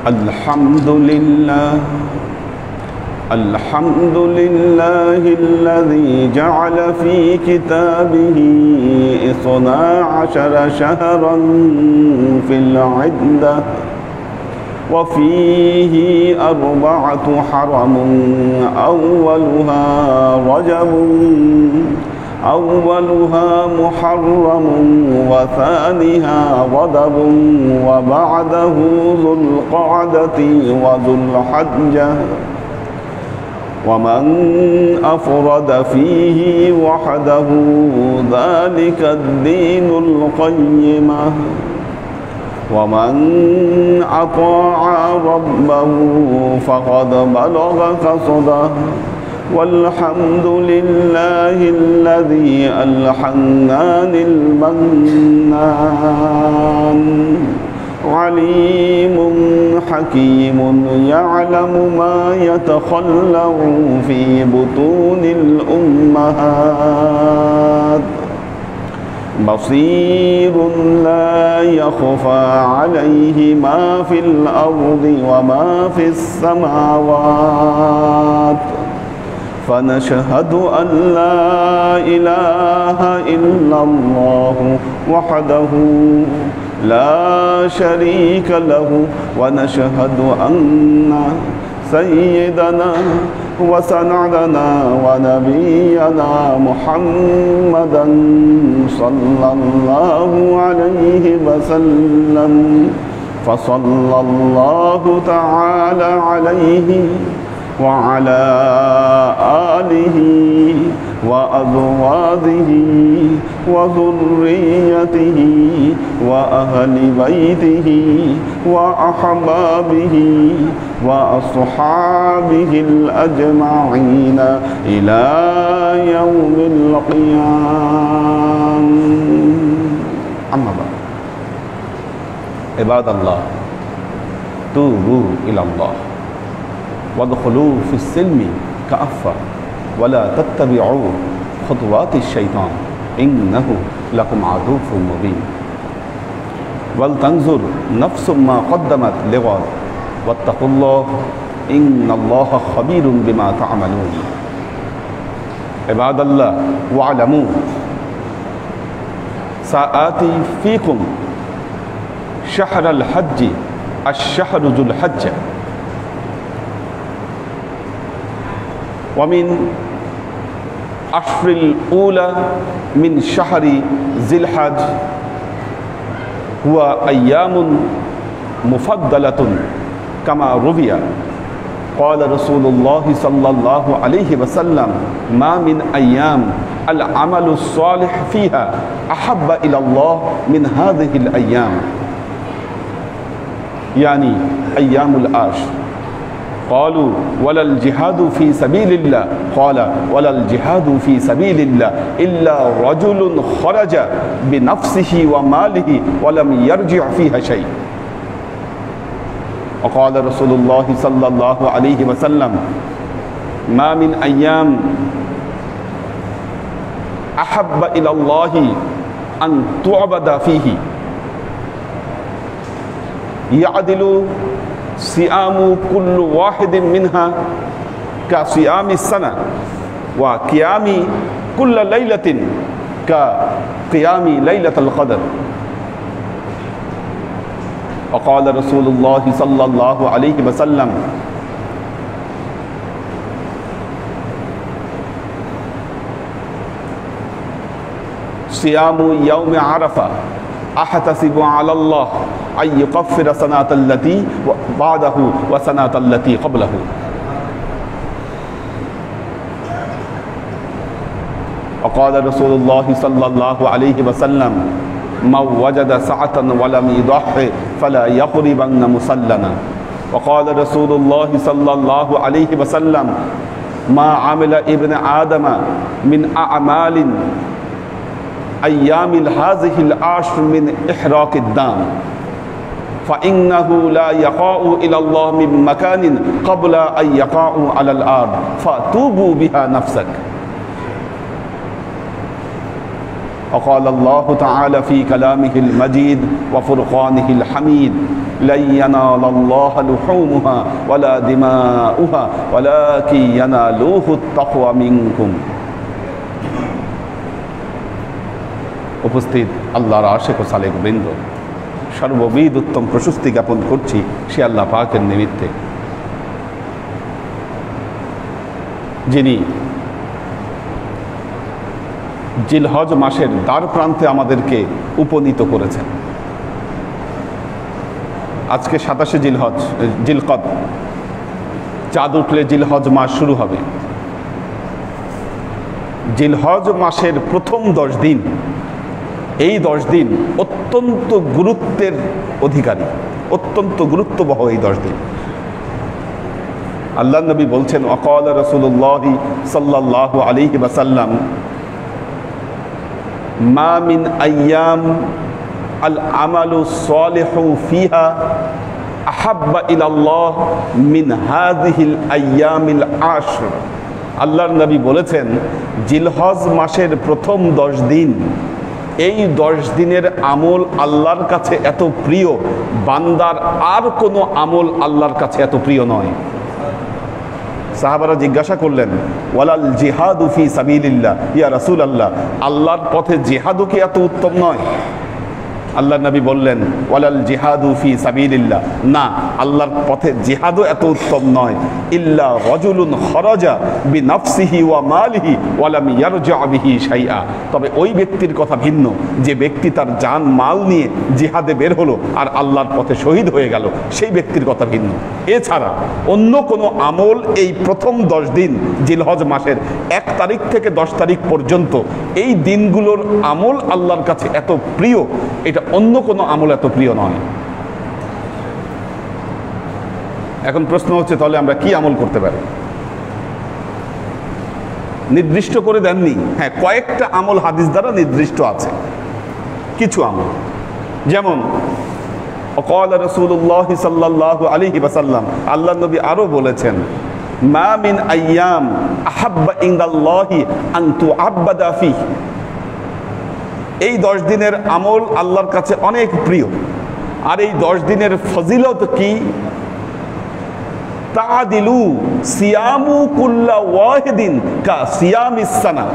الحمد لله الذي جعل في كتابه 12 شهرا في العدة وفيه 4 حرم أولها محرم وثانيها رجب وبعده ذو القعدة وذو الحجة ومن أفرد فيه وحده ذلك الدين القيمة ومن أطاع ربه فقد بلغ قصده والحمد لله الذي ألحنان المنان عليم حكيم يعلم ما يتخلق في بطون الأمهات بصير لا يخفى عليه ما في الأرض وما في السماوات فنشهد أن لا إله إلا الله وحده لا شريك له ونشهد أن سيدنا وسندنا ونبينا محمدا صلى الله عليه وسلم فصلى الله تعالى عليه وعلى آله وأزواجه وذريته وأهل بيته وأحبابه وأصحابه الأجمعين إلى يوم القيامة. أما بعد عباد الله توبوا إلى الله وادخلوا في السلم كافة ولا تتبعوا خطوات الشيطان إنه لكم عدو مبين ولتنظر نفس ما قدمت لغد واتقوا الله إن الله خبير بما تعملون. عباد الله واعلموا سآتي فيكم شهر الحج الشهر ذو الحجة ومن أشهر الأولى من شهر ذي الحج هو أيام مفضلة كما روي قال رسول الله صلى الله عليه وسلم ما من أيام العمل الصالح فيها أحب إلى الله من هذه الأيام يعني أيام العشر. قالوا ولا الجهاد في سبيل الله قال ولا الجهاد في سبيل الله إلا رجل خرج بنفسه وماله ولم يرجع فيها شيء. وقال رسول الله صلى الله عليه وسلم ما من أيام أحب إلى الله أن تعبد فيه يعدل صيام كل واحد منها كصيام السنة وقيام كل ليلة كقيام ليلة القدر. وقال رسول الله صلى الله عليه وسلم صيام يوم عرفة أحتسب على الله أن يكفر سنة التي بعده وسنة التي قبله. وقال رسول الله صلى الله عليه وسلم من وجد سعة ولم يضحي فلا يقربن مصلنا. وقال رسول الله صلى الله عليه وسلم ما عمل ابن آدم من أعمال أيام هذه العشر من إحراق الدم فإنه لا يقع إلى الله من مكان قبل أن يقع على الأرض فتوبوا بها نفسك. وقال الله تعالى في كلامه المجيد وفرقانه الحميد لن ينال الله لحومها ولا دماؤها ولكن ينالوه التقوى منكم। উপস্থিত আল্লাহর আশিক ও সালেক বৃন্দ, সর্ববিধ উত্তম প্রশস্তি জ্ঞাপন করছি সে আল্লাহ পাকের নিমিত্তে, যিনি জিলহজ মাসের দ্বার প্রান্তে আমাদেরকে উপনীত করেছেন। আজকে 27 জিলকদ, চাঁদ উঠলে জিলহজ মাস শুরু হবে। জিলহজ মাসের প্রথম 10 দিন, এই 10 দিন অত্যন্ত গুরুত্বের অধিকারী, অত্যন্ত গুরুত্ববহ এই 10 দিন। আল্লাহ নবী বলছেন ওয়াকাল রাসূলুল্লাহ সাল্লাল্লাহু আলাইহি ওয়াসাল্লাম মা মিন আইয়াম আল আমালু সালিহু ফিহা আহাব্বা ইলাল্লাহ মিন হাযিহিল আইয়ামিল আশর। আল্লাহর নবী বলেছেন জিলহজ মাসের প্রথম 10 দিন, এই 10 দিনের আমল আল্লাহর কাছে এত প্রিয়, বান্দার আর কোনো আমল আল্লাহর কাছে এত প্রিয় নয়। সাহাবারা জিজ্ঞাসা করলেন ওয়ালাল জিহাদু ফি সাবিলিল্লাহ ইয়া রাসূলুল্লাহ, আল্লাহর পথে জিহাদও কি এত উত্তম নয়? আল্লাহ নবী বললেন ওয়ালাল জিহাদু ফি সাবিলিল্লাহ, না, আল্লাহর পথে জিহাদও এত উত্তম নয়। ইল্লা রাজুলুন খরাজা বিনাফসিহি ওয়া মালিহি ওয়া লাম ইয়ারজা বিহি শাইআ, তবে ওই ব্যক্তির কথা ভিন্ন যে ব্যক্তি তার জান মাল নিয়ে জিহাদে বের হলো আর আল্লাহর পথে শহীদ হয়ে গেল, সেই ব্যক্তির কথা ভিন্ন। এছাড়া অন্য কোনো আমল এই প্রথম 10 দিন জিলহজ মাসের 1 তারিখ থেকে 10 তারিখ পর্যন্ত এই দিনগুলোর আমল আল্লাহর কাছে এত প্রিয়, এটা অন্য কোনো আমল এত প্রিয় নয়। এখন প্রশ্ন হচ্ছে তাহলে আমরা কি আমল করতে পারি? নির্দিষ্ট করে দেননি, হ্যাঁ কয়েকটা আমল হাদিস দ্বারা নির্দিষ্ট আছে, কিছু আমল। যেমন وقال رسول الله صلى الله عليه وسلم, আল্লাহ নবী আরো বলেছেন মা মিন আইয়াম আহাব্বা ইনদাল্লাহি আন তুআব্বাদা ফিহি, এই 10 দিনের আমল আল্লাহর কাছে অনেক প্রিয়। আর এই 10 দিনের ফজিলত কি? তাআদিলু সিয়ামু কুল্লা ওয়াহিদিন কা সিয়ামিস সানা,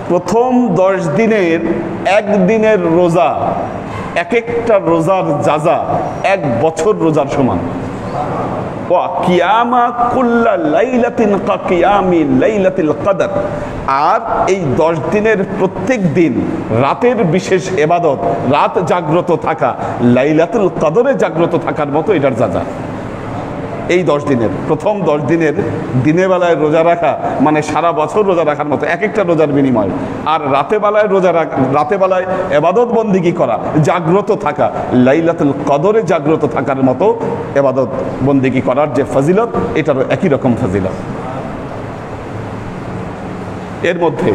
প্রথম 10 দিনের একদিনের রোজা, এক একটা রোজার যাজা 1 বছর রোজার সমান। ওয়া কিয়ামা কুল্লা লাইলাতিন কা কিয়ামি লাইলাতিল কদর, আর এই 10 দিনের প্রত্যেক দিন রাতের বিশেষ ইবাদত, রাত জাগ্রত থাকা, লাইলাতুল কদরে জাগ্রত থাকার মতো এটার যাজা। এই 10 দিনের প্রথম 10 দিনের দিনের বেলায় রোজা রাখা মানে সারা বছর রোজা রাখার মতো এক একটা রোজার বিনিময়। আর রাতে বেলায় রোজা রাখা, রাতে বেলায় ইবাদত বন্দিগি করা, জাগ্রত থাকা, লাইলাতুল কদরে জাগ্রত থাকার মতো ইবাদত বন্দিগি করার যে ফজিলত, এটারও একই রকম ফজিলত। এর মধ্যে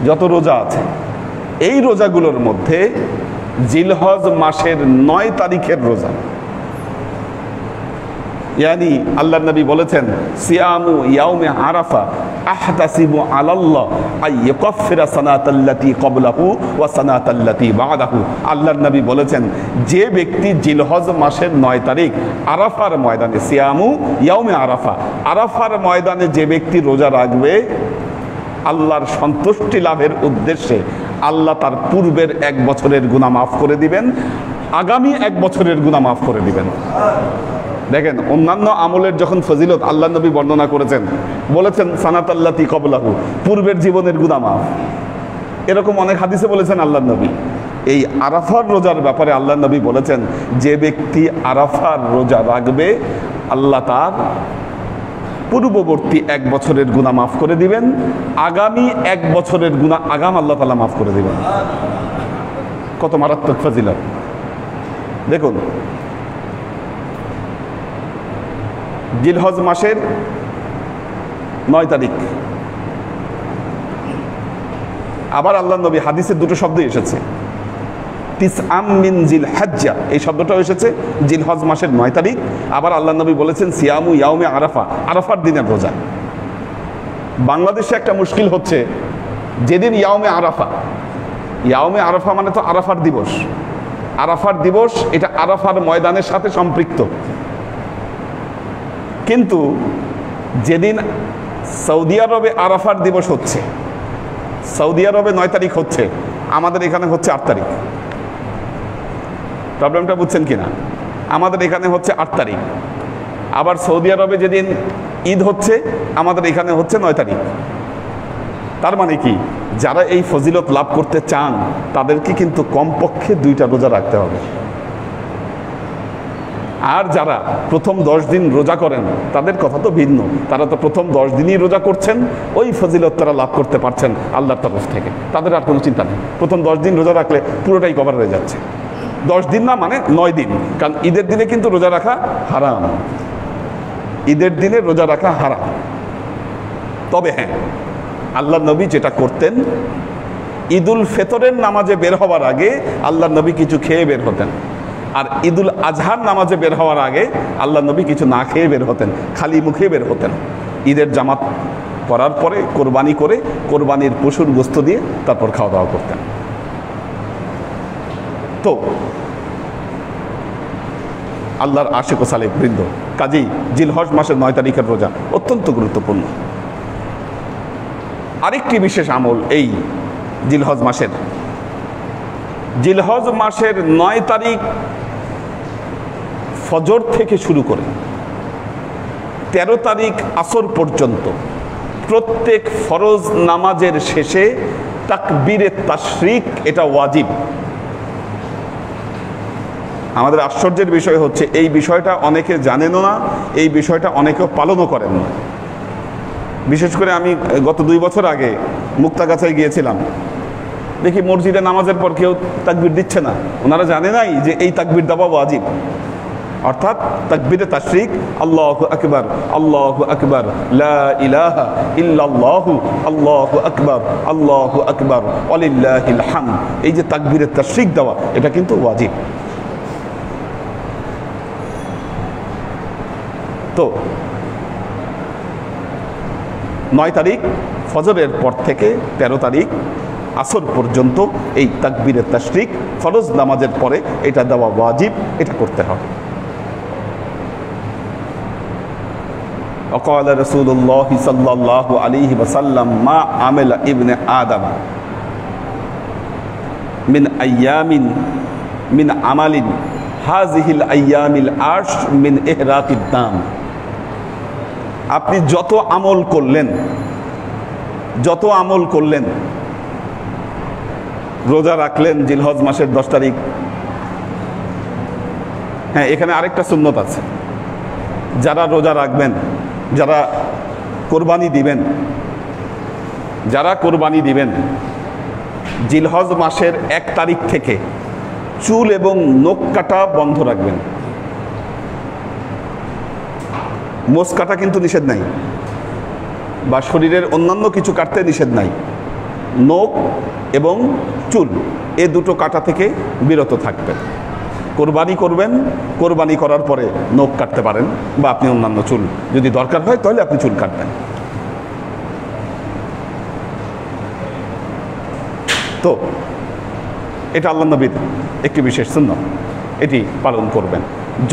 যত রোজা আছে, এই রোজাগুলোর মধ্যে জিলহজ মাসের 9 তারিখের রোজা, ইয়ানি আল্লাহ নবী বলেছেন সিয়ামু ইয়াউমে আরাফা আহতাসিবু আলাল্লাহ আই ইয়াকাফিরা সানাতাল্লাতী ক্বাবলাহু ওয়া সানাতাল্লাতী বা'দাহু। আল্লাহ নবী বলেছেন যে ব্যক্তি জিলহজ মাসের 9 তারিখ আরাফার ময়দানে, সিয়ামু ইয়াউমে আরাফা, আরাফার ময়দানে যে ব্যক্তি রোজা রাখবে, আল্লাহর সন্তুষ্টি লাভের উদ্দেশ্যে আল্লাহ তার পূর্বের 1 বছরের গুনাহ মাফ করে দিবেন, আগামী 1 বছরের গুনাহ মাফ করে দিবেন। দেখেন অন্যান্য আমলের যখন ফজিলত আল্লাহ নবী বর্ণনা করেছেন, বলেছেন সানাতাল্লাতী ক্বাবলাহু, পূর্বের জীবনের গুনাহ মাফ, এরকম অনেক হাদিসে বলেছেন আল্লাহ নবী। এই আরাফার রোজার ব্যাপারে আল্লাহ নবী বলেছেন যে ব্যক্তি আরাফার রোজা রাখবে, আল্লাহ তার পূর্ববর্তী 1 বছরের গুনাহ মাফ করে দিবেন, আগামী 1 বছরের গুনাহ আগাম আল্লাহ তাআলা মাফ করে দিবেন। কত মারাত্মক ফজিলত! দেখুন জিলহজ মাসের 9 তারিখ, আবার আল্লাহ নবী হাদিসের 2টো শব্দ এসেছে, তিসআম মিন জিলহজ্জা, এই শব্দটাও এসেছে জিলহজ মাসের 9 তারিখ। আবার আল্লাহ নবী বলেছেন সিয়ামু ইয়াউমে আরাফা, আরাফার দিনের রোজা। বাংলাদেশে একটা মুশকিল হচ্ছে যেদিন ইয়াউমে আরাফা, ইয়াউমে আরাফা মানে তো আরাফার দিবস, আরাফার দিবস এটা আরাফার ময়দানের সাথে সম্পৃক্ত। কিন্তু যেদিন সৌদি আরবে আরাফার দিবস হচ্ছে, সৌদি আরবে 9 তারিখ হচ্ছে, আমাদের এখানে হচ্ছে 8 তারিখ। প্রবলেমটা বুঝছেন কিনা? আমাদের এখানে হচ্ছে 8 তারিখ, আবার সৌদি আরবে যেদিন ঈদ হচ্ছে আমাদের এখানে হচ্ছে 9 তারিখ। তার মানে কি, যারা এই ফজিলত লাভ করতে চান তাদেরকে কিন্তু কমপক্ষে 2টা রোজা রাখতে হবে। আর যারা প্রথম 10 দিন রোজা করেন তাদের কথা তো ভিন্ন, তারা তো প্রথম 10 দিনই রোজা করছেন, ওই ফজিলত তারা লাভ করতে পারছেন আল্লাহর তরফ থেকে, তাদের আর কোনো চিন্তা নেই। প্রথম 10 দিন রোজা রাখলে পুরোটাই কভার হয়ে যাচ্ছে। 10 দিন না মানে 9 দিন, কারণ ঈদের দিনে কিন্তু রোজা রাখা হারাম, ঈদের দিনে রোজা রাখা হারাম। তবে হ্যাঁ, আল্লাহ নবী যেটা করতেন, ঈদুল ফিতরের নামাজে বের হওয়ার আগে আল্লাহ নবী কিছু খেয়ে বের হতেন, আর ঈদুল আজহার নামাজে বের হওয়ার আগে আল্লাহ নবী কিছু না খেয়ে বের হতেন, খালি মুখে বের হতেন। ঈদের জামাত করার পরে কোরবানি করে কোরবানির পশুর গোস্ত দিয়ে তারপর খাওয়া দাওয়া করতেন। তো আল্লাহর আশিক ও সালেক বৃন্দ, কাজেই জিলহজ মাসের 9 তারিখের রোজা অত্যন্ত গুরুত্বপূর্ণ। আরেকটি বিশেষ আমল এই জিলহজ মাসের, জিলহজ মাসের 9 তারিখ ফজর থেকে শুরু করে 13 তারিখ আসর পর্যন্ত প্রত্যেক ফরজ নামাজের শেষে তাকবীরে তাশরিক এটা ওয়াজিব। আমাদের আশ্চর্যের বিষয় হচ্ছে এই বিষয়টা অনেকে জানেনও না, এই বিষয়টা অনেকেও পালনও করেন না। বিশেষ করে আমি গত 2 বছর আগে মুক্তাগাছায় গিয়েছিলাম, দেখি মসজিদে নামাজের পর কেউ তাকবীর দিচ্ছে না। ওনারা জানে নাই যে এই তাকবীর দেওয়া ওয়াজিব, অর্থাৎ তাকবীরে তাশরিক, আল্লাহু আকবার, আল্লাহু আকবার, লা ইলাহা ইল্লাল্লাহু, আল্লাহু আকবার, আল্লাহু আকবার, ওয়ালিল্লাহিল হামদ। এই যে তাকবীরে তাশরিক দেওয়া, এটা কিন্তু ওয়াজিব। তো 9 তারিখ ফজরের পর থেকে 13 তারিখ আসর পর্যন্ত এই তাকবীরে তাশরিক ফরজ নামাজের পরে এটা দেওয়া ওয়াজিব, এটা করতে হবে। وقال رسول الله صلى الله عليه وسلم ما عمل ابن آدم من أيام من عمل هذه الأيام العشر من إحراق الدم। আপনি যত আমল করলেন, যত আমল করলেন, রোজা রাখলেন জিলহজ মাসের 10 তারিখ। হ্যাঁ, এখানে আরেকটা সুন্নত আছে, যারা রোজা রাখবেন, যারা কোরবানি দিবেন, যারা কোরবানি দিবেন জিলহজ মাসের 1 তারিখ থেকে চুল এবং নখ কাটা বন্ধ রাখবেন। মোষ কাটা কিন্তু নিষেধ নাই, বা শরীরের অন্যান্য কিছু কাটতে নিষেধ নাই। নখ এবং চুল এ দুটো কাটা থেকে বিরত থাকবেন। কোরবানি করবেন, কোরবানি করার পরে নখ কাটতে পারেন, বা আপনি অন্যান্য চুল যদি দরকার হয় তাহলে আপনি চুল কাটবেন। তো এটা আল্লাহ নবীর একটি বিশেষ সুন্নাত, এটি পালন করবেন।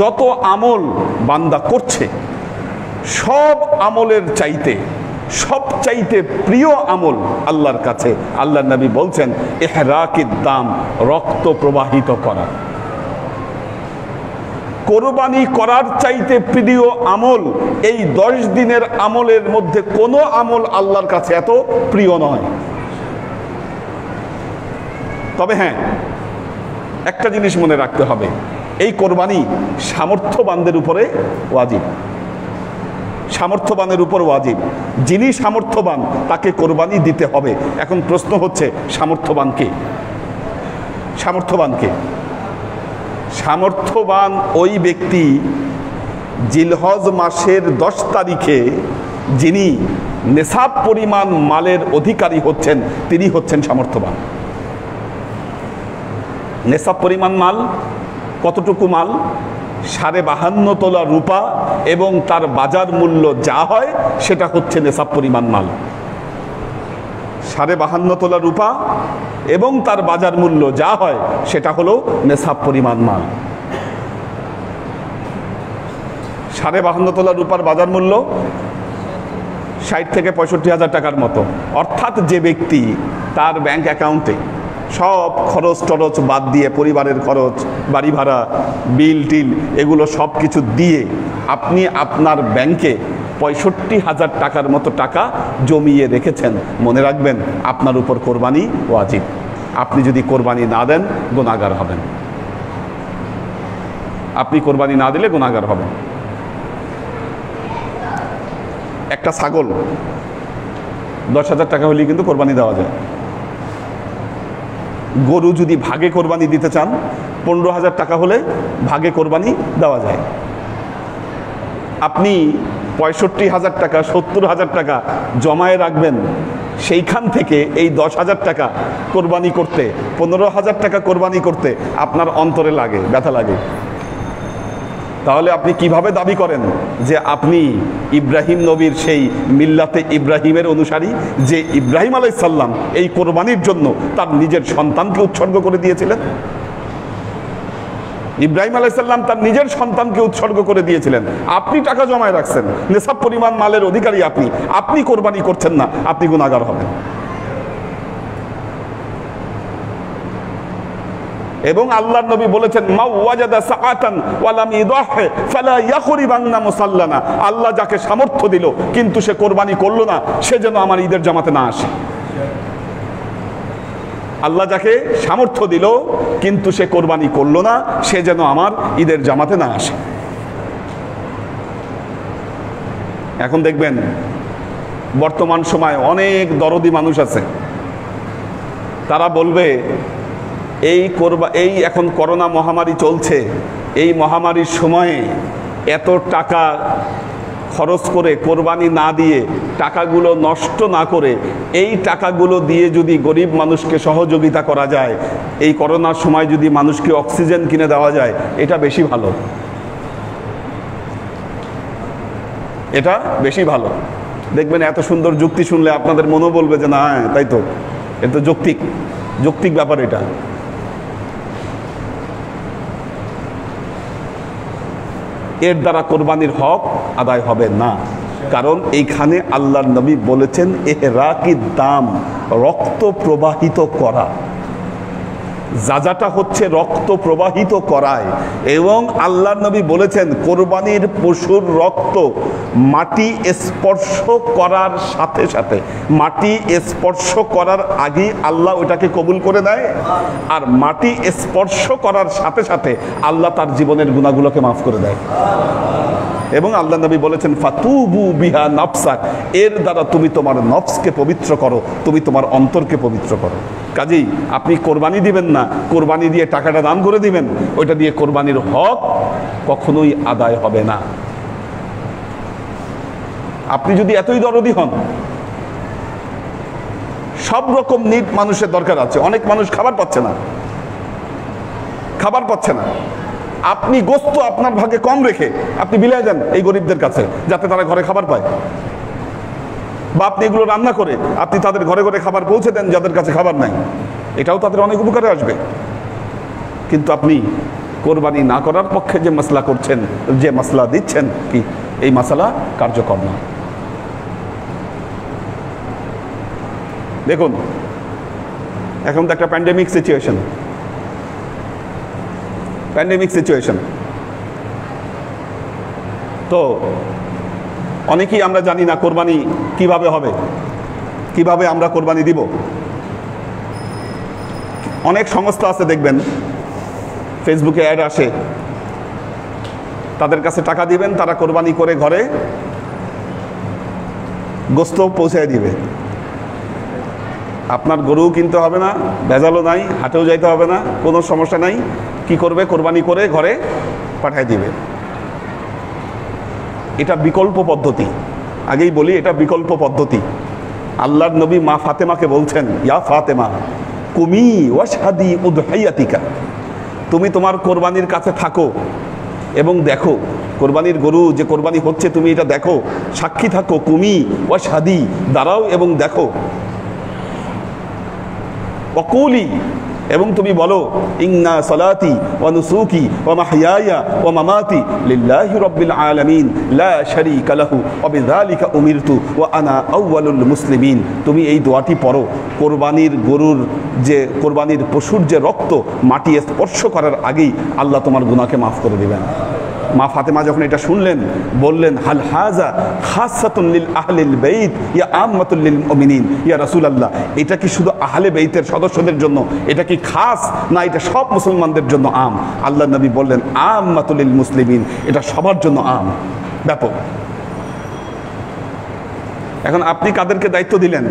যত আমল বান্দা করছে, সব আমলের চাইতে সবচাইতে প্রিয় আমল আল্লাহর কাছে, আল্লাহর নবী বলছেন ইহরাকিদ দাম, রক্ত প্রবাহিত করা। কোরবানি করার চাইতে প্রিয় আমল এই 10 দিনের আমলের মধ্যে কোনো আমল আল্লাহর কাছে এত প্রিয় নয়। তবে হ্যাঁ, একটা জিনিস মনে রাখতে হবে, এই কোরবানি সামর্থ্যবানদের উপরে ওয়াজিব, সামর্থ্যবানের উপর ওয়াজিব। যিনি সামর্থ্যবান তাকে কোরবানি দিতে হবে। এখন প্রশ্ন হচ্ছে সামর্থ্যবান কে? সামর্থ্যবান কে? সামর্থ্যবান ওই ব্যক্তি জিলহজ মাসের 10 তারিখে যিনি নেশাব পরিমাণ মালের অধিকারী হচ্ছেন, তিনি হচ্ছেন সামর্থ্যবান। নেশাব পরিমাণ মাল কতটুকু মাল? 52.5 তোলা রূপা এবং তার বাজার মূল্য যা হয় সেটা হচ্ছে নেশাব পরিমাণ মাল। 52.5 তোলা রূপা এবং তার বাজার মূল্য যা হয় সেটা হলো নেশাব পরিমাণ মাল। 52.5 তোলা রূপার বাজার মূল্য 60 থেকে 65,000 টাকার মতো। অর্থাৎ যে ব্যক্তি তার ব্যাংক অ্যাকাউন্টে সব খরচ টরচ বাদ দিয়ে, পরিবারের খরচ, বাড়ি ভাড়া, বিল টিল এগুলো সব কিছু দিয়ে আপনি আপনার ব্যাংকে 65,000 টাকার মতো টাকা জমিয়ে রেখেছেন, মনে রাখবেন আপনার উপর কোরবানি ওয়াজিব। আপনি যদি কোরবানি না দেন গুনাহগার হবেন। আপনি কোরবানি না দিলে গুনাহগার হবেন। একটা ছাগল 10,000 টাকা হলেই কিন্তু কোরবানি দেওয়া যায়। গরু যদি ভাগে কোরবানি দিতে চান 15,000 টাকা হলে ভাগে কোরবানি দেওয়া যায়। আপনি 65,000 টাকা 70,000 টাকা জমায়ে রাখবেন, সেইখান থেকে এই 10,000 টাকা কোরবানি করতে, 15,000 টাকা কোরবানি করতে আপনার অন্তরে লাগে, ব্যথা লাগে। তাহলে আপনি কিভাবে দাবি করেন যে আপনি ইব্রাহিম নবীর সেই মিল্লাতে ইব্রাহিমের অনুসারী, যে ইব্রাহিম আলাইহিস সালাম এই কোরবানির জন্য তার নিজের সন্তানকে উৎসর্গ করে দিয়েছিলেন? ইব্রাহিম আলাইহিস সালাম তার নিজের সন্তানকে উৎসর্গ করে দিয়েছিলেন। আপনি টাকা জমায় রাখছেন, নেশাব পরিমাণ মালের অধিকারী আপনি কোরবানি করছেন না, আপনি গুনাহগার হবেন। এবং আল্লাহর নবী বলেছেন, মা ওয়াজাদা সাআতান ওয়া লাম ইদাহি ফালা ইয়াখরিবান্না মুসাল্লানা। আল্লাহ যাকে সামর্থ্য দিল কিন্তু সে কোরবানি করলো না, সে যেন আমার ঈদের জামাতে না আসে। আল্লাহ যাকে সামর্থ্য দিল কিন্তু সে কোরবানি করলো না, সে যেন আমার ঈদের জামাতে না আসে। এখন দেখবেন বর্তমান সময় অনেক দরদি মানুষ আছে, তারা বলবে এই এখন করোনা মহামারী চলছে, এই মহামারীর সময়ে এত টাকা খরচ করে কোরবানি না দিয়ে, টাকাগুলো নষ্ট না করে এই টাকাগুলো দিয়ে যদি গরিব মানুষকে সহযোগিতা করা যায়, এই করোনার সময় যদি মানুষকে অক্সিজেন কিনে দেওয়া যায়, এটা বেশি ভালো, এটা বেশি ভালো। দেখবেন এত সুন্দর যুক্তি শুনলে আপনাদের মনও বলবে যে না, তাই তো, এটা তো যৌক্তিক ব্যাপার। এটা এর দ্বারা কোরবানির হক আদায় হবে না, কারণ এইখানে আল্লাহর নবী বলেছেন ইহরাকিদ দাম, রক্ত প্রবাহিত করা। যাজাটা হচ্ছে রক্ত প্রবাহিত করায়। এবং আল্লাহর নবী বলেছেন কোরবানির পশুর রক্ত মাটি স্পর্শ করার সাথে সাথে, মাটি স্পর্শ করার আগে আল্লাহ ওটাকে কবুল করে নেয়, আর মাটি স্পর্শ করার সাথে সাথে আল্লাহ তার জীবনের গুনাহগুলোকে মাফ করে দেয়। এবং আল্লাহ নবী বলেছেন ফাতুবু বিহা নাফসাক, এর দ্বারা তুমি তোমার নফসকে পবিত্র করো, তুমি তোমার অন্তরকে পবিত্র করো। কাজেই আপনি কোরবানি দিবেন না, কোরবানি দিয়ে টাকাটা দান করে দিবেন, ওইটা দিয়ে কোরবানির হক কখনোই আদায় হবে না। আপনি যদি এতই দরদি হন, সব রকম নিট মানুষের দরকার আছে, অনেক মানুষ খাবার পাচ্ছে না, আপনি গোস্ত আপনার ভাগে কম রেখে আপনি বিলায় দেন এই গরিবদের কাছে, যাতে তারা ঘরে খাবার পায়। বা আপনি এগুলো রান্না করে আপনি তাদের ঘরে ঘরে খাবার পৌঁছে দেন যাদের কাছে খাবার নাই, এটাও তাদের অনেক উপকারে আসবে। কিন্তু আপনি কোরবানি না করার পক্ষে যে মাসলা করছেন, যে মাসলা দিচ্ছেন, কি এই মাসলা কার্যকর না। দেখুন এখন তো একটা প্যান্ডেমিক সিচুয়েশন, তো অনেকেই আমরা জানি না কোরবানি কিভাবে হবে, কিভাবে আমরা কোরবানি দিব। অনেক সংস্থা আছে দেখবেন ফেসবুকে অ্যাড আসে, তাদের কাছে টাকা দিবেন, তারা কোরবানি করে ঘরে গোস্ত পৌঁছায় দিবে। আপনার গরুও কিনতে হবে না, ভেজালও নাই, হাটেও যাইতে হবে না, কোনো সমস্যা নাই। কি করবে? কোরবানি করে ঘরে পাঠায় দিবে। এটা বিকল্প পদ্ধতি, আগেই বলি এটা বিকল্প পদ্ধতি। আল্লাহর নবী মা ফাতেমাকে বলছেন, ইয়া ফাতেমা কুমি ওয়াশহাদি উদহাইয়াতিকা, তুমি তোমার কোরবানির কাছে থাকো এবং দেখো কোরবানির গরু যে কোরবানি হচ্ছে, তুমি এটা দেখো, সাক্ষী থাকো। কুমি ওয়াশহাদি, দাঁড়াও এবং দেখো। ওয়াকুলি, এবং তুমি বলো ইন্না সালাতি ওয়া নুসুকি ওয়া মাহইয়ায়া ওয়া মামাতি লিল্লাহি রাব্বিল আলামিন লা শারীকা লাহু ওয়া বিযালিকা উমিরতু ওয়া আনা আউয়ালুল মুসলিমিন। তুমি এই দোয়াটি পড়ো, কোরবানির পশুর যে রক্ত মাটি স্পর্শ করার আগেই আল্লাহ তোমার গুনাহকে মাফ করে দিবেন। মা ফাতেমা যখন এটা শুনলেন বললেন, হাল হাযা খাসাতুন লিল আহলিল বাইত ইয়া আম্মাতুল লিল মুমিনিন, ইয়া রাসূলুল্লাহ, এটা কি শুধু আহলে বাইতের সদস্যদের জন্য, এটা কি খাস, না এটা সব মুসলমানদের জন্য আম? আল্লাহ নবী বললেন আম্মাতুল লিল মুসলিমিন, এটা সবার জন্য আম, ব্যাপক। এখন আপনি কাদেরকে দায়িত্ব দিলেন?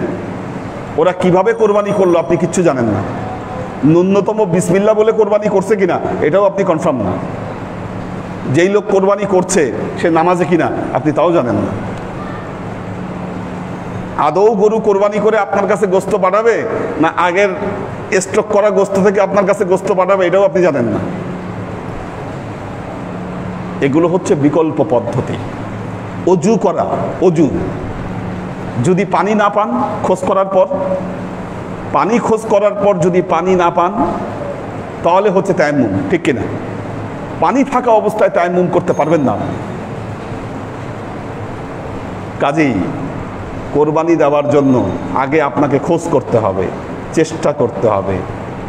ওরা কিভাবে কোরবানি করলো আপনি কিচ্ছু জানেন না। ন্যূনতম বিসমিল্লাহ বলে কোরবানি করছে কিনা এটাও আপনি কনফার্ম না। যেই লোক কোরবানি করছে সে নামাজে কিনা আপনি তাও জানেন না। আদৌ গরু কোরবানি করে আপনার কাছে গোস্ত পাঠাবে, না আগের স্টক করা গোস্ত থেকে আপনার কাছে গোস্ত পাঠাবে এটাও আপনি জানেন না। এগুলো হচ্ছে বিকল্প পদ্ধতি। অজু করা, অজু যদি পানি না পান খোঁজ করার পর, যদি পানি না পান তাহলে হচ্ছে তায়াম্মুম, ঠিক কিনা? পানি থাকা অবস্থায় তায়াম্মুম করতে পারবেন না। কাজেই কোরবানি দেওয়ার জন্য আগে আপনাকে খোঁজ করতে হবে, চেষ্টা করতে হবে।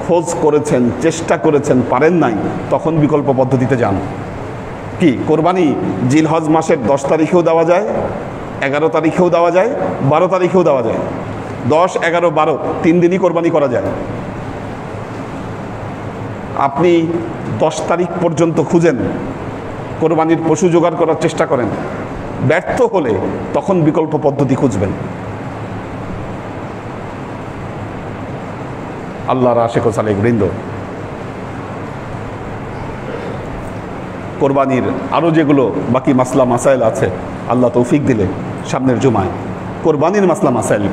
খোঁজ করেছেন, চেষ্টা করেছেন, পারেন নাই, তখন বিকল্প পদ্ধতিতে যান। কি কোরবানি জিলহজ মাসের 10 তারিখেও দেওয়া যায়, 11 তারিখেও দেওয়া যায়, 12 তারিখেও দেওয়া যায়। 10, 11, 12 3 দিনই কোরবানি করা যায়। আপনি 10 তারিখ পর্যন্ত খুঁজেন, কোরবানির পশু জোগাড় করার চেষ্টা করেন, ব্যর্থ হলে তখন বিকল্প পদ্ধতি খুঁজবেন। আল্লাহর আশিক ও সালেক বৃন্দ, কোরবানির আরও যেগুলো বাকি মাসলা মাসাইল আছে, আল্লাহ তৌফিক দিলে সামনের জুমায় কোরবানির মাসলা মাসাইল,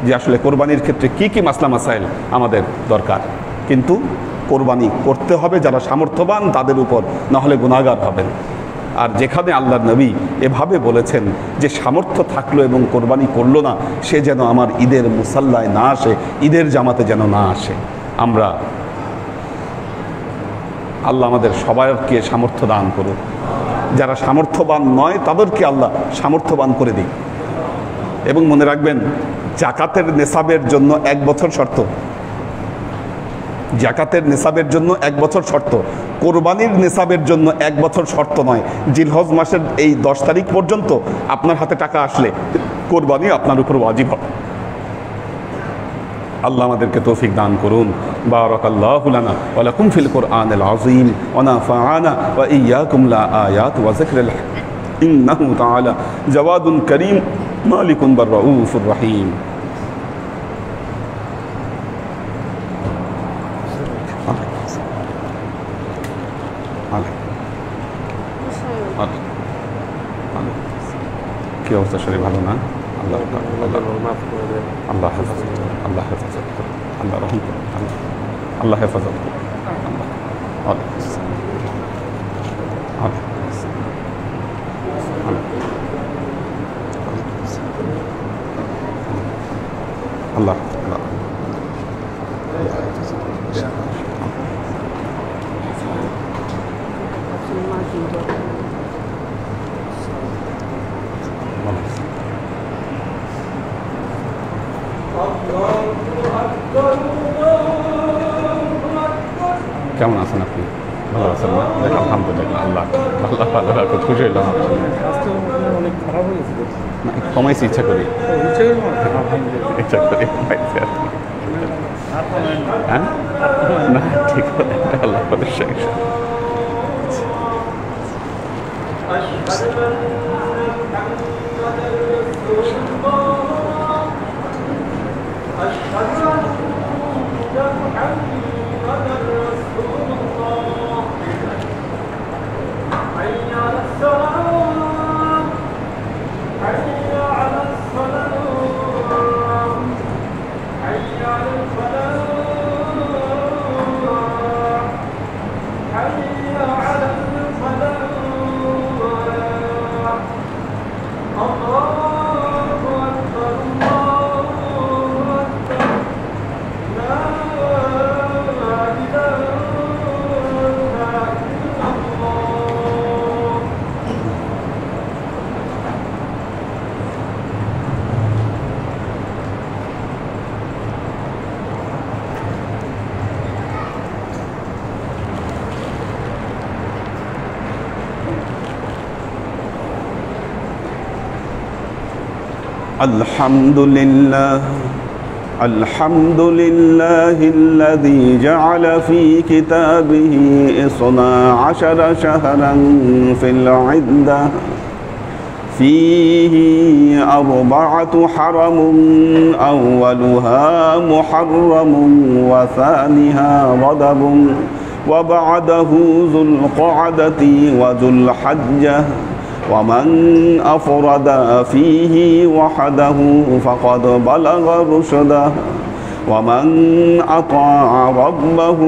যে আসলে কোরবানির ক্ষেত্রে কি কি মাসলা মাসাইল আমাদের দরকার। কিন্তু কোরবানি করতে হবে যারা সামর্থ্যবান তাদের উপর, না হলে গুনাহগার হবেন। আর যেখানে আল্লাহর নবী এভাবে বলেছেন যে সামর্থ্য থাকলো এবং কোরবানি করলো না, সে যেন আমার ঈদের মুসাল্লায় না আসে, ঈদের জামাতে যেন না আসে। আমরা আল্লাহ আমাদের সবাইকে সামর্থ্য দান করুন। যারা সামর্থ্যবান নয় তাদেরকে আল্লাহ সামর্থ্যবান করে দিই। এবং মনে রাখবেন, জাকাতের নেসাবের জন্য 1 বছর শর্ত, জাকাতের নেসাবের জন্য 1 বছর শর্ত, কোরবানির নেসাবের জন্য 1 বছর শর্ত নয়। জিলহজ মাসের এই 10 তারিখ পর্যন্ত আপনার হাতে টাকা আসলে কোরবানি আপনার উপর ওয়াজিব হবে। আল্লাহ আমাদেরকে তৌফিক দান করুন। বারাকাল্লাহু লানা ওয়া লাকুম ফিল কুরআনিল আযীম ওয়া নাফা'ানা ওয়া ইয়্যাকুম লা আয়াত ওয়া যিকরিল ইন্নাহু তাআলা জাওয়াদুন কারীম মালিকুন বার-রাউফুর রহিম। কি অবস্থা? শরীর ভালো না? আল্লাহ আল্লাহ হেফাজত, আল্লাহ হেফাজত করুন, আল্লাহ রহম করুন, আল্লাহ হেফাজত করুন। আল্লাহ কেমন আছেন আপনি? ভালো আছেন না? আলহামদুলিল্লাহ, আল্লাহ আল্লাহ ভালো রাখুন, খুশি হইলাম। অনেক খারাপ হয়েছে না, কমাইছি, ইচ্ছা করি, ইচ্ছা করি হ্যাঁ না, ঠিক আছে, আল্লাহ الحمد لله الحمد لله الذي جعل في كتابه 12 شهرا في العدة فيه 4 حرم أولها محرم وثانيها رجب وبعده ذو القعدة وذو الحجة ومن أفرد فيه وحده فقد بلغ رشده ومن أطاع ربه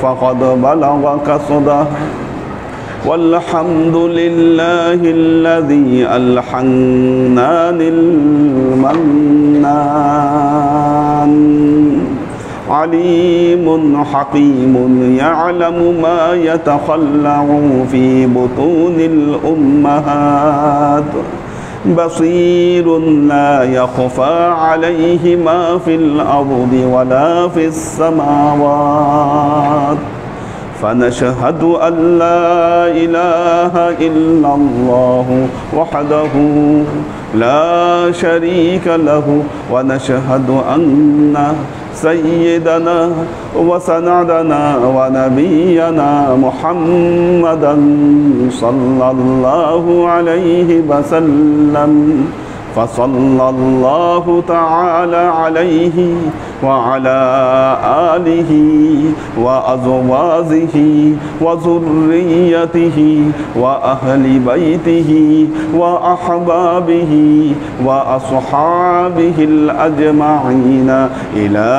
فقد بلغ قصده والحمد لله الذي ألحقنا المنان عليم حكيم يعلم ما يتخلع في بطون الأمهات بصير لا يخفى عليه ما في الأرض ولا في السماوات فنشهد أن لا إله إلا الله وحده لا شريك له ونشهد أن سيدنا وسندنا ونبينا محمدا صلى الله عليه وسلم فصلى الله تعالى عليه وعلى آله وأزواجه وذريته وأهل بيته وأحبابه وأصحابه الأجمعين إلى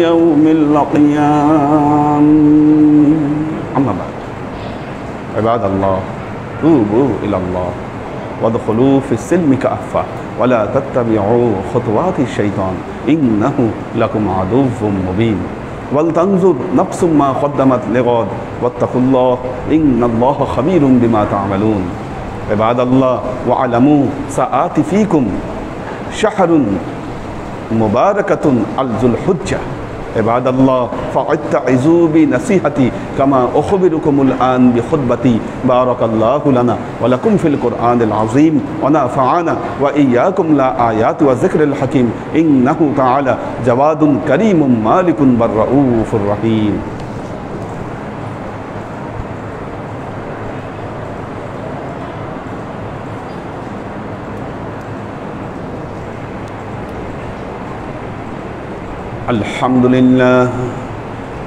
يوم القيامة. أما بعد عباد الله توبوا إلى الله وادخلوا في السلم كافة ولا تتبعوا خطوات الشيطان إنه لكم عدو مبين ولتنظر نفس ما قدمت لغد واتقوا الله إن الله خبير بما تعملون. عباد الله واعلموا سآتي فيكم شهر مباركة ذو الحجة. عباد الله فاتعظوا بنصيحتي كما أخبركم الآن بخطبتي. بارك الله لنا ولكم في القرآن العظيم ونفعنا وإياكم لآيات وذكر الحكيم إنه تعالى جواد كريم مالك بالرؤوف الرحيم.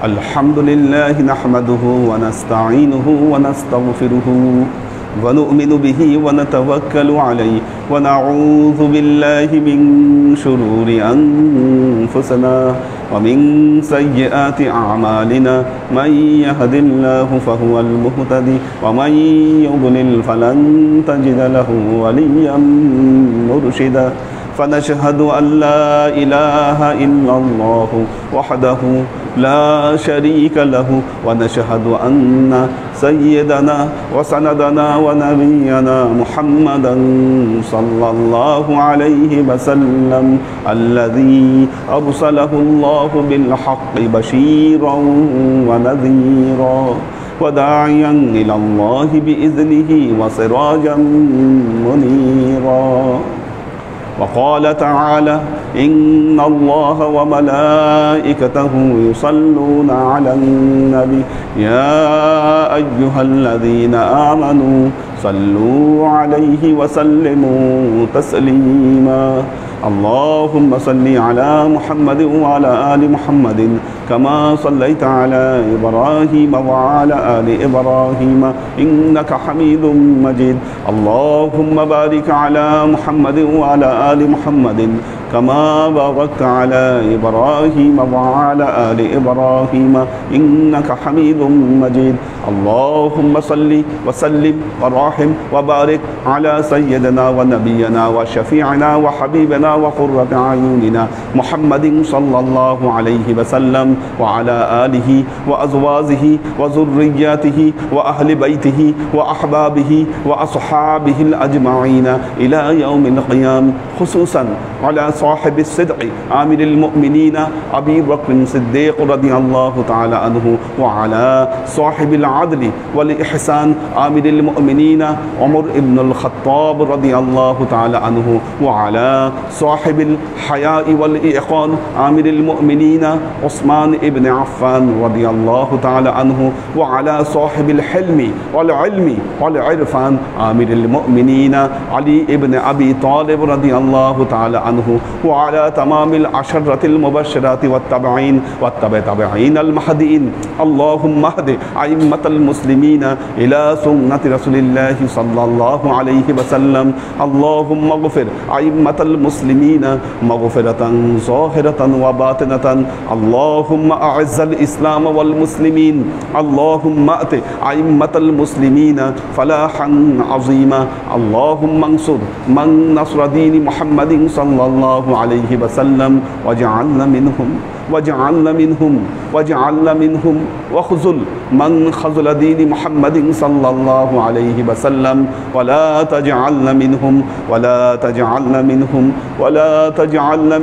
الحمد لله نحمده ونستعينه ونستغفره ونؤمن به ونتوكل عليه ونعوذ بالله من شرور أنفسنا ومن سيئات أعمالنا من يهد الله فهو المهتدي ومن يضلل فلن تجد له وليا مرشدا فنشهد أن لا إله إلا الله وحده لا شريك له ونشهد أن سيدنا وسندنا ونبينا محمدا صلى الله عليه وسلم الذي أرسله الله بالحق بشيرا ونذيرا وداعيا إلى الله بإذنه وسراجا منيرا. وقال تعالى إن الله وملائكته يصلون على النبي يا أيها الذين آمنوا صلوا عليه وسلموا تسليما. اللهم صل على محمد وعلى آل محمد كما صليت على إبراهيم وعلى آل إبراهيم إنك حميد مجيد. اللهم بارك على محمد وعلى آل محمد كما باركت على إبراهيم وعلى آل إبراهيم إنك حميد مجيد. اللهم صل وسلم ورحم وبارك على سيدنا ونبينا وشفيعنا وحبيبنا وقرة أعيننا محمد صلى الله عليه وسلم وعلى آله وأزواجه وذرياته وأهل بيته وأحبابه وأصحابه الأجمعين إلى يوم القيامة خصوصا على صاحب الصدق عامر المؤمنين أبي بكر الصديق رضي الله تعالى عنه وعلى صاحب العدل والإحسان عامر المؤمنين عمر بن الخطاب رضي الله تعالى عنه وعلى صاحب الحياء والإيقان عامر المؤمنين عثمان بن عفان رضي الله تعالى عنه وعلى صاحب الحلم والعلم والعرفان عامر المؤمنين علي بن أبي طالب رضي الله تعالى عنه وعلى تمام العشرة المبشرات والتابعين والتابعين المهديين. اللهم اهد أئمة المسلمين إلى سنة رسول الله صلى الله عليه وسلم. اللهم اغفر أئمة المسلمين مغفرة ظاهرة وباطنة. اللهم أعز الإسلام والمسلمين. اللهم أت أئمة المسلمين فلاحا عظيما. اللهم انصر من نصر دين محمد صلى الله عليه وسلم واجعلنا منهم وخذل من خذل دين محمد صلى الله عليه وسلم ولا تجعلنا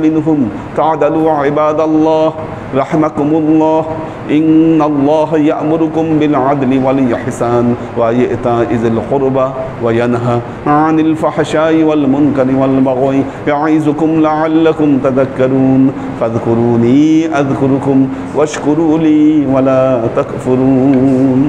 منهم. تعدلوا عباد الله رحمكم الله. إن الله يأمركم بالعدل والإحسان وإيتاء ذي القربى وينهى عن الفحشاء والمنكر والبغي يعظكم لعلكم تذكرون. فاذكروني أذكركم واشكروا لي ولا تكفرون.